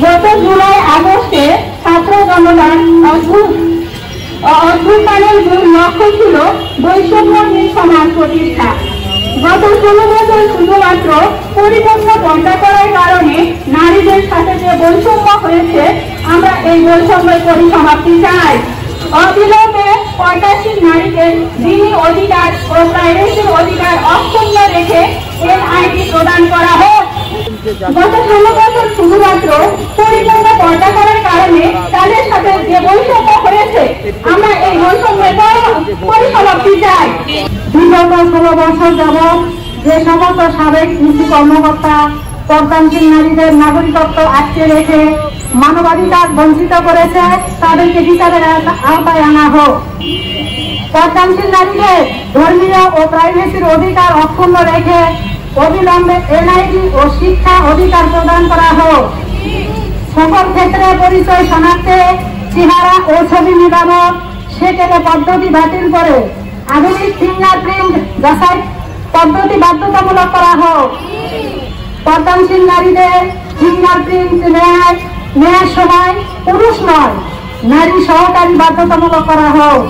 গত জুলাই আগস্টে ছাত্র জনতার অভ্যুত্থানের মূল লক্ষ্য ছিল বৈষম্যহীন সমাজ প্রতিষ্ঠা। গত 16 বছর শুধুমাত্র পরিপূর্ণ পর্দা করার কারণে নারীদের সাথে যে বৈষম্য হয়েছে, আমরা এই বৈষম্যের পরিসমাপ্তি চাই। অবিলম্বে পর্দাশীল নারীদের দিনী অধিকার ও প্রাইভেসির অধিকার অক্ষুণ্ণ রেখে এনআইটি প্রদান করা হোক। গত 16 বছর শুধুমাত্র পরিপূর্ণ পর্দা করার কারণে তাদের সাথে যে বৈষম্য হয়েছে, আমরা এই বৈষম্যের পরিসমাপ্তি চাই। বিগত 16 বছর যাবৎ যে সমস্ত সাবেক নীতি কর্মকর্তা পর্দাশীল নারীদের নাগরিকত্ব আটকে রেখে মানবাধিকার বঞ্চিত করেছে, তাদেরকে বিচারের আওতায় আনা হোক। পর্দাশীল নারীদের ধর্মীয় ও প্রাইভেসির অধিকার অক্ষুণ্ণ রেখে অবিলম্বে এনআইডি ও শিক্ষা অধিকার প্রদান করা হোক। সকল ক্ষেত্রে পরিচয় শনাক্তে চেহারা ও ছবি নিবন্ধন সেকেলে পদ্ধতি বাতিল করে আধুনিক ফিঙ্গারপ্রিন্ট যাচাই পদ্ধতি বাধ্যতামূলক করা হোক। পর্দাশীল নারীদের ফিঙ্গারপ্রিন্ট নেওয়ার সময় পুরুষ নয়, নারী সহকারী বাধ্যতামূলক করা হোক।